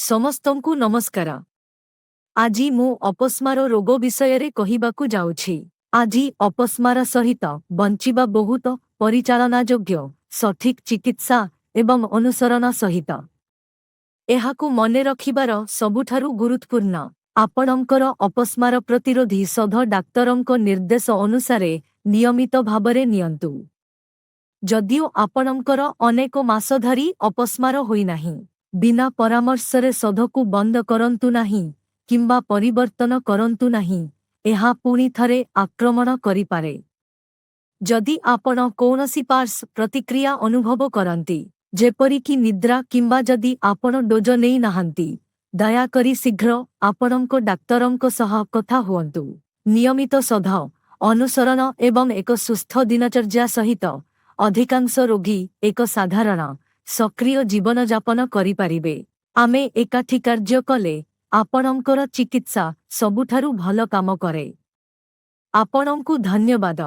समस्तंकु नमस्कार। आजी मु अपस्मार रोग विषय कहिबाकु जाउछि। आजी अपस्मार सहित बंचिबा बहुत परिचालनायोग्य सठिक चिकित्सा एवं अनुसरण सहित एहाकु मने रखिबार सबुठारु गुरुत्वपूर्ण आपणंकर अपस्मार प्रतिरोधी सध डाक्तरंक निर्देश अनुसारे नियमित भाबरे नियंतु। जदिओ आपणंकर अनेक मास धरी अपस्मार होई नाही, बिना परामर्शरे सधकु बंद करंतु नाही किंबा परिवर्तन करंतु नाही, एहा पुणी थरे आक्रमण करि पारे। जदि आपण कौनसी पार्श्व प्रतिक्रिया अनुभव करंती, जेपरिकी निद्रा किंबा जदि आपण डोज नेई नाहंती, दयाकरी शीघ्र आपणंक डाक्तरंक सह कथा हुअन्तु। नियमित सध अनुसरण एवं एक सुस्थ दिनचर्या सहित अधिकांश रोगी एक साधारण सक्रिय जीवन जापन करि पारिबे। आमे एकाठी कार्य कले आपणंकर चिकित्सा सबुठारु भल काम करे। आपणंकु धन्यवाद।